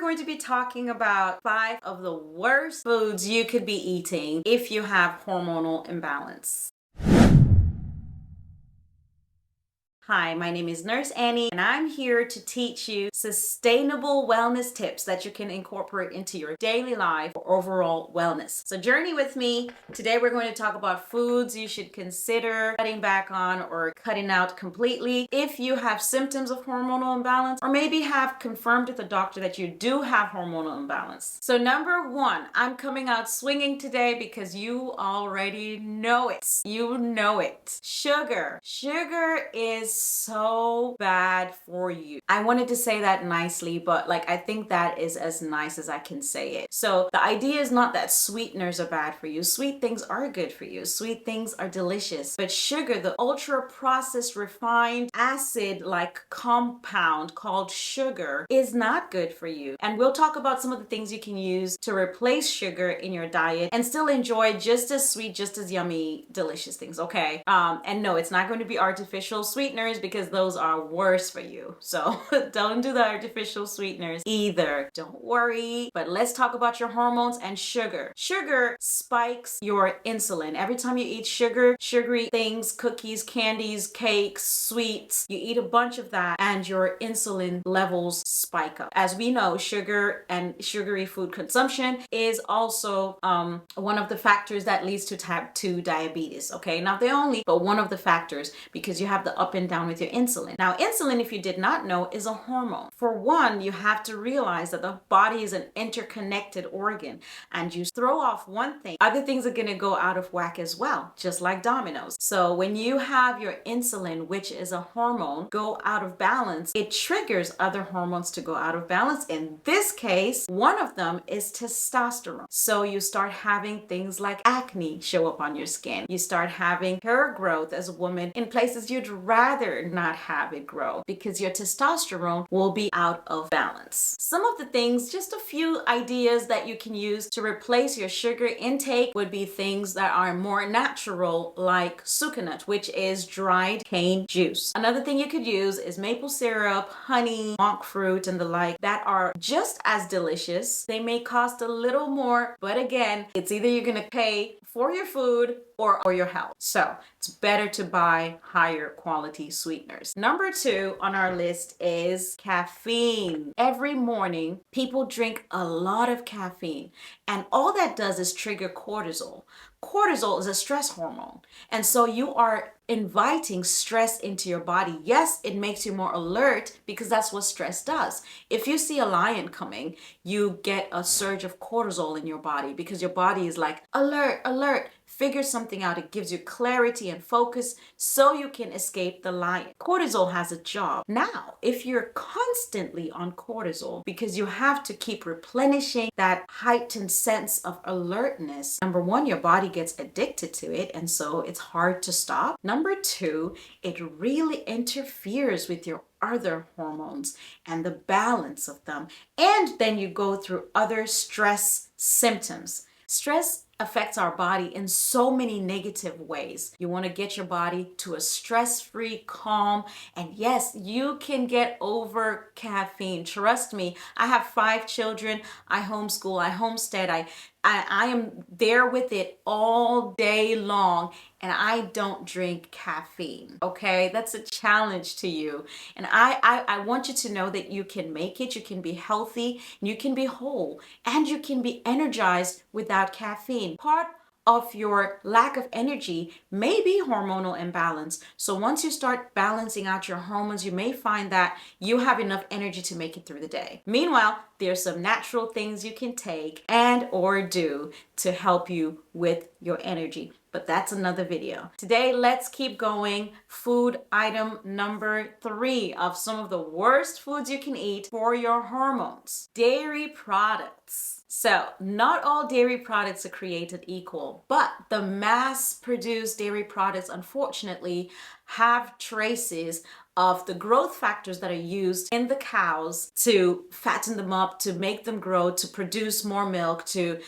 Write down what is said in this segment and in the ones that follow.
going to be talking about 5 of the worst foods you could be eating if you have hormonal imbalance. Hi, my name is Nurse Annie, and I'm here to teach you sustainable wellness tips that you can incorporate into your daily life for overall wellness. So journey with me. Today we're going to talk about foods you should consider cutting back on or cutting out completely if you have symptoms of hormonal imbalance, or maybe have confirmed with a doctor that you do have hormonal imbalance. So number 1, I'm coming out swinging today because you already know it. You know it. Sugar. Sugar is so bad for you. I wanted to say that nicely, but I think that is as nice as I can say it. So the idea is not that sweeteners are bad for you. Sweet things are good for you. Sweet things are delicious. But sugar, the ultra processed refined acid-like compound called sugar, is not good for you. And we'll talk about some of the things you can use to replace sugar in your diet and still enjoy just as sweet, just as yummy, delicious things, okay? And no, it's not going to be artificial sweeteners, because those are worse for you. So don't do the artificial sweeteners either. Don't worry. But let's talk about your hormones and sugar. Sugar spikes your insulin. Every time you eat sugar, sugary things, cookies, candies, cakes, sweets, you eat a bunch of that and your insulin levels spike up. As we know, sugar and sugary food consumption is also one of the factors that leads to type 2 diabetes. Okay, not the only, but one of the factors, because you have the up and down with your insulin. Now, insulin, if you did not know, is a hormone. For one, you have to realize that the body is an interconnected organ, and you throw off one thing, other things are going to go out of whack as well, just like dominoes. So when you have your insulin, which is a hormone, go out of balance, it triggers other hormones to go out of balance. In this case, one of them is testosterone. So you start having things like acne show up on your skin. You start having hair growth as a woman in places you'd rather not have it grow, because your testosterone will be out of balance. Some of the things, just a few ideas that you can use to replace your sugar intake, would be things that are more natural, like sucanut, which is dried cane juice. Another thing you could use is maple syrup, honey, monk fruit, and the like, that are just as delicious. They may cost a little more, but again, it's either you're gonna pay for your food or your health. So it's better to buy higher quality sweeteners. Number 2 on our list is caffeine. Every morning, people drink a lot of caffeine, and all that does is trigger cortisol. Cortisol is a stress hormone, and so you are inviting stress into your body. Yes, it makes you more alert, because that's what stress does. If you see a lion coming, you get a surge of cortisol in your body, because your body is like, alert, alert. Figure something out. It gives you clarity and focus so you can escape the lion. Cortisol has a job. Now, if you're constantly on cortisol because you have to keep replenishing that heightened sense of alertness, number 1, your body gets addicted to it, and so it's hard to stop. Number 2, it really interferes with your other hormones and the balance of them. And then you go through other stress symptoms. Stress affects our body in so many negative ways. You want to get your body to a stress-free, calm, and yes, you can get over caffeine. Trust me, I have 5 children. I homeschool, I homestead, I am there with it all day long, and I don't drink caffeine, okay? That's a challenge to you. And I want you to know that you can make it, you can be healthy, you can be whole, and you can be energized without caffeine. Part of your lack of energy may be hormonal imbalance. So once you start balancing out your hormones, you may find that you have enough energy to make it through the day. Meanwhile, there's some natural things you can take and or do to help you with your energy. But that's another video. Today, let's keep going. Food item number 3 of some of the worst foods you can eat for your hormones: dairy products. So not all dairy products are created equal, but the mass-produced dairy products, unfortunately, have traces of the growth factors that are used in the cows to fatten them up, to make them grow, to produce more milk, to,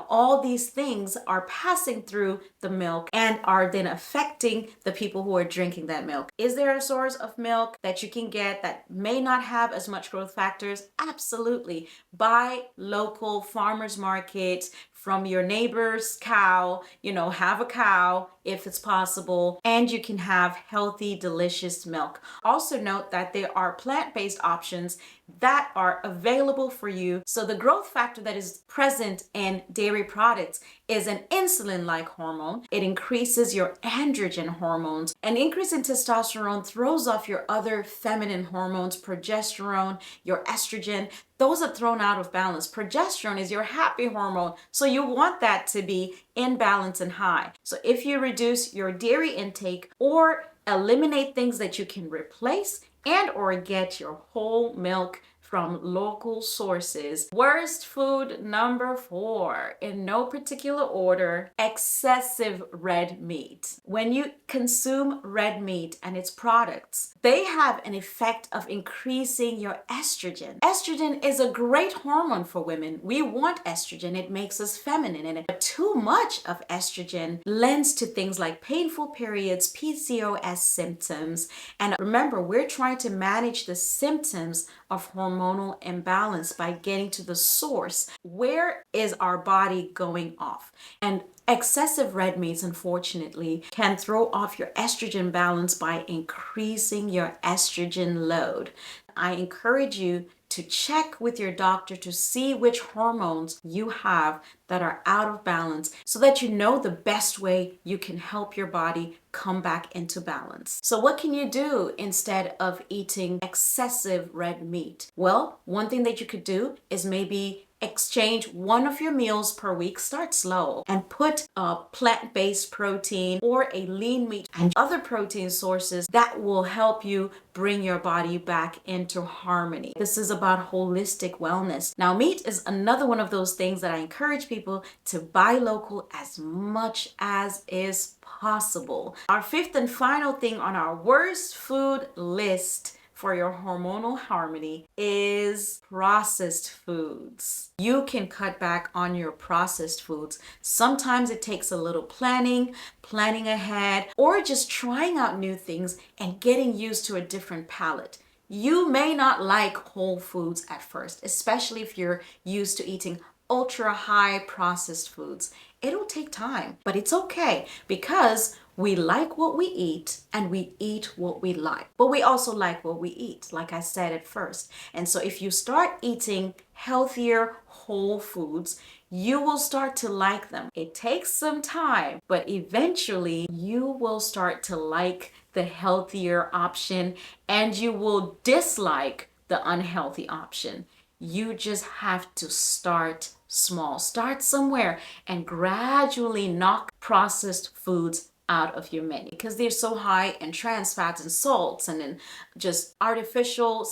all these things are passing through the milk and are then affecting the people who are drinking that milk. Is there a source of milk that you can get that may not have as much growth factors? Absolutely. Buy local farmers market from your neighbor's cow, have a cow if it's possible, and you can have healthy, delicious milk. Also note that there are plant-based options that are available for you. So the growth factor that is present in dairy products is an insulin-like hormone. It increases your androgen hormones. An increase in testosterone throws off your other feminine hormones, progesterone, your estrogen. Those are thrown out of balance. Progesterone is your happy hormone, so you want that to be in balance and high. So if you reduce your dairy intake or eliminate things that you can replace and or get your whole milk from local sources. Worst food number 4, in no particular order, excessive red meat. When you consume red meat and its products, they have an effect of increasing your estrogen. Estrogen is a great hormone for women. We want estrogen. It makes us feminine. And too much of estrogen lends to things like painful periods, PCOS symptoms. And remember, we're trying to manage the symptoms of hormonal imbalance by getting to the source. Where is our body going off? And excessive red meats, unfortunately, can throw off your estrogen balance by increasing your estrogen load. I encourage you to check with your doctor to see which hormones you have that are out of balance so that you know the best way you can help your body come back into balance. So what can you do instead of eating excessive red meat? Well, one thing that you could do is maybe exchange one of your meals per week. Start slow and put a plant-based protein or a lean meat and other protein sources that will help you bring your body back into harmony. This is about holistic wellness. Now, meat is another one of those things that I encourage people to buy local as much as is possible. Our 5th and final thing on our worst food list for your hormonal harmony is processed foods. You can cut back on your processed foods. Sometimes it takes a little planning ahead, or just trying out new things and getting used to a different palate. You may not like whole foods at first, especially if you're used to eating ultra high processed foods. It'll take time, but it's okay because we like what we eat and we eat what we like. But we also like what we eat, like I said at first. And so if you start eating healthier whole foods, you will start to like them. It takes some time, but eventually you will start to like the healthier option and you will dislike the unhealthy option. You just have to start small. Start somewhere and gradually knock processed foods out of your menu because they're so high in trans fats and salts and in just artificial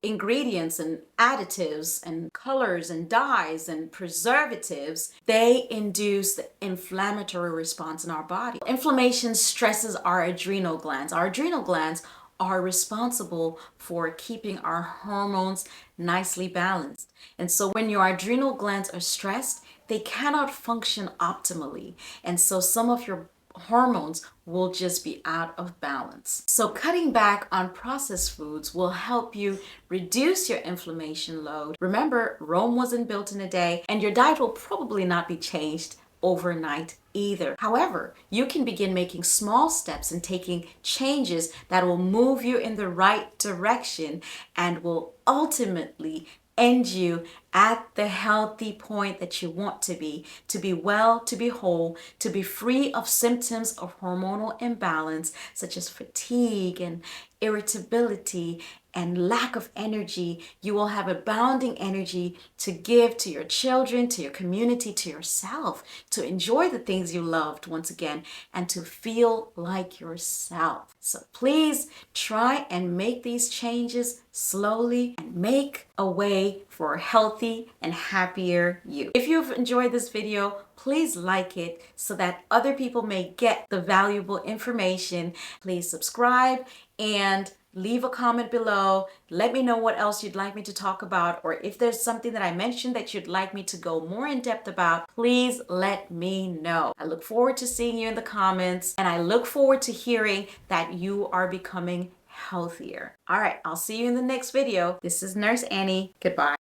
ingredients and additives and colors and dyes and preservatives. They induce the inflammatory response in our body. Inflammation stresses our adrenal glands. Our adrenal glands are responsible for keeping our hormones nicely balanced. And so when your adrenal glands are stressed, they cannot function optimally. And so some of your hormones will just be out of balance. So cutting back on processed foods will help you reduce your inflammation load. Remember, Rome wasn't built in a day, and your diet will probably not be changed overnight either. However, you can begin making small steps and taking changes that will move you in the right direction and will ultimately end you at the healthy point that you want to be well, to be whole, to be free of symptoms of hormonal imbalance such as fatigue and irritability and lack of energy, you will have abounding energy to give to your children, to your community, to yourself, to enjoy the things you loved once again, and to feel like yourself. So please try and make these changes slowly and make a way for a healthy and happier you. If you've enjoyed this video, please like it so that other people may get the valuable information. Please subscribe and leave a comment below. Let me know what else you'd like me to talk about, or if there's something that I mentioned that you'd like me to go more in depth about, please let me know. I look forward to seeing you in the comments, and I look forward to hearing that you are becoming healthier. All right, I'll see you in the next video. This is Nurse Annie. Goodbye.